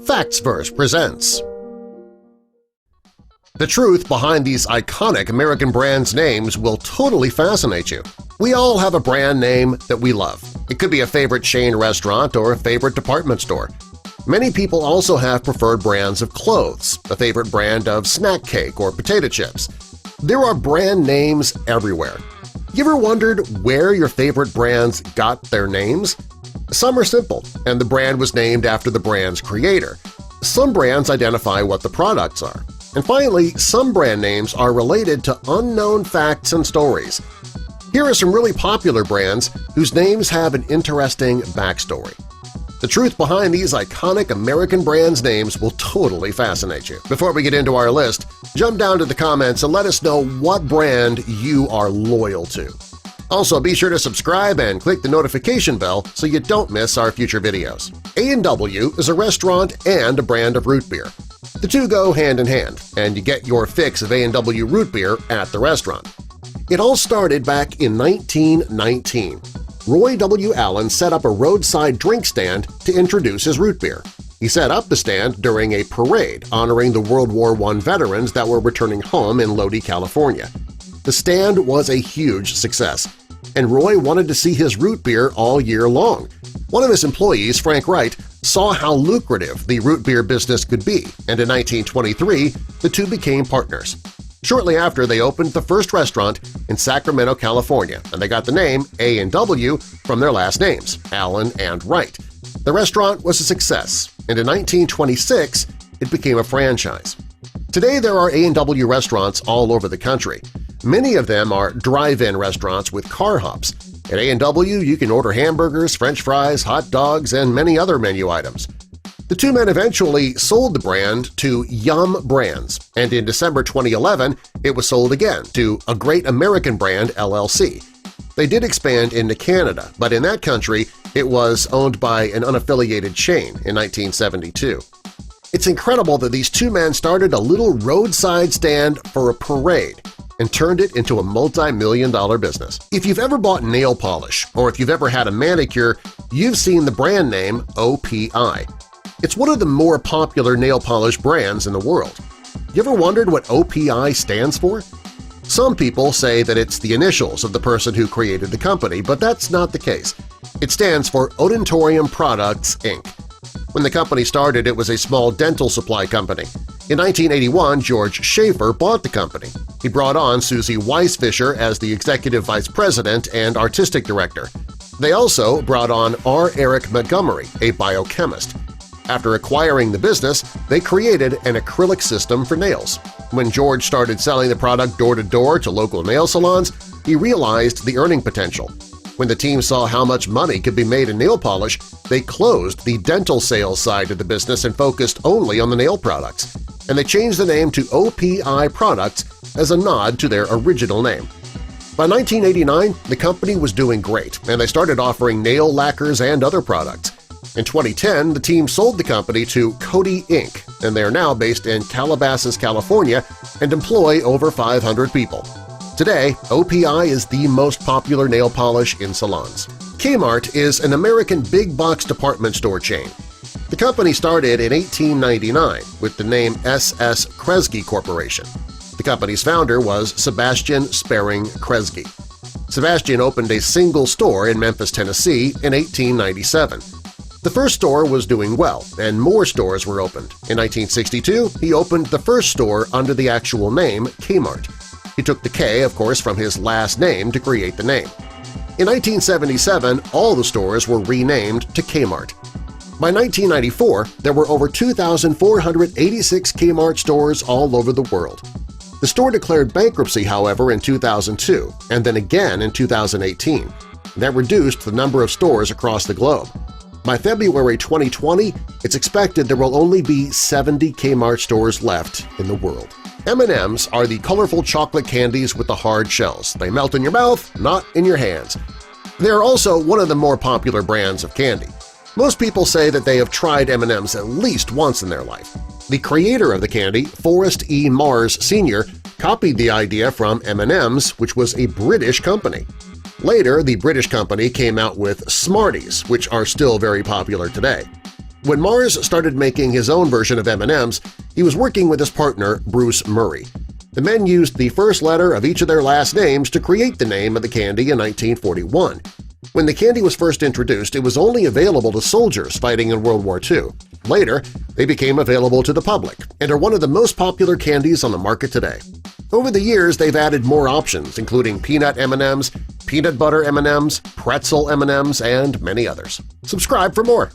Factsverse presents. The truth behind these iconic American brands' names will totally fascinate you. We all have a brand name that we love. It could be a favorite chain restaurant or a favorite department store. Many people also have preferred brands of clothes, a favorite brand of snack cake or potato chips. There are brand names everywhere. You ever wondered where your favorite brands got their names? Some are simple, and the brand was named after the brand's creator. Some brands identify what the products are. And finally, some brand names are related to unknown facts and stories. Here are some really popular brands whose names have an interesting backstory. The truth behind these iconic American brands' names will totally fascinate you. Before we get into our list, jump down to the comments and let us know what brand you are loyal to. Also, be sure to subscribe and click the notification bell so you don't miss our future videos. A&W is a restaurant and a brand of root beer. The two go hand in hand, and you get your fix of A&W root beer at the restaurant. It all started back in 1919. Roy W. Allen set up a roadside drink stand to introduce his root beer. He set up the stand during a parade honoring the World War I veterans that were returning home in Lodi, California. The stand was a huge success, and Roy wanted to see his root beer all year long. One of his employees, Frank Wright, saw how lucrative the root beer business could be, and in 1923 the two became partners. Shortly after, they opened the first restaurant in Sacramento, California, and they got the name A&W from their last names, Allen and Wright. The restaurant was a success, and in 1926 it became a franchise. Today there are A&W restaurants all over the country. Many of them are drive-in restaurants with car hops. At A&W you can order hamburgers, french fries, hot dogs, and many other menu items. The two men eventually sold the brand to Yum Brands, and in December 2011 it was sold again to A Great American Brand LLC. They did expand into Canada, but in that country it was owned by an unaffiliated chain in 1972. It's incredible that these two men started a little roadside stand for a parade and turned it into a multi-million-dollar business. If you've ever bought nail polish or if you've ever had a manicure, you've seen the brand name OPI. It's one of the more popular nail polish brands in the world. You ever wondered what OPI stands for? Some people say that it's the initials of the person who created the company, but that's not the case. It stands for Odontorium Products, Inc. When the company started, it was a small dental supply company. In 1981, George Schaefer bought the company. He brought on Susie Weisfisher as the executive vice president and artistic director. They also brought on R. Eric Montgomery, a biochemist. After acquiring the business, they created an acrylic system for nails. When George started selling the product door-to-door to local nail salons, he realized the earning potential. When the team saw how much money could be made in nail polish, they closed the dental sales side of the business and focused only on the nail products. And they changed the name to OPI Products as a nod to their original name. By 1989, the company was doing great, and they started offering nail lacquers and other products. In 2010, the team sold the company to Coty Inc., and they are now based in Calabasas, California, and employ over 500 people. Today, OPI is the most popular nail polish in salons. Kmart is an American big-box department store chain. The company started in 1899 with the name S.S. Kresge Corporation. The company's founder was Sebastian Sparing Kresge. Sebastian opened a single store in Memphis, Tennessee in 1897. The first store was doing well, and more stores were opened. In 1962, he opened the first store under the actual name Kmart. He took the K, of course, from his last name to create the name. In 1977, all the stores were renamed to Kmart. By 1994, there were over 2,486 Kmart stores all over the world. The store declared bankruptcy, however, in 2002, and then again in 2018. That reduced the number of stores across the globe. By February 2020, it's expected there will only be 70 Kmart stores left in the world. M&Ms are the colorful chocolate candies with the hard shells. They melt in your mouth, not in your hands. They're also one of the more popular brands of candy. Most people say that they have tried M&Ms at least once in their life. The creator of the candy, Forrest E. Mars Sr., copied the idea from M&Ms, which was a British company. Later, the British company came out with Smarties, which are still very popular today. When Mars started making his own version of M&Ms, he was working with his partner Bruce Murray. The men used the first letter of each of their last names to create the name of the candy in 1941. When the candy was first introduced, it was only available to soldiers fighting in World War II. Later, they became available to the public and are one of the most popular candies on the market today. Over the years, they've added more options, including peanut M&Ms, peanut butter M&Ms, pretzel M&Ms, and many others. Subscribe for more!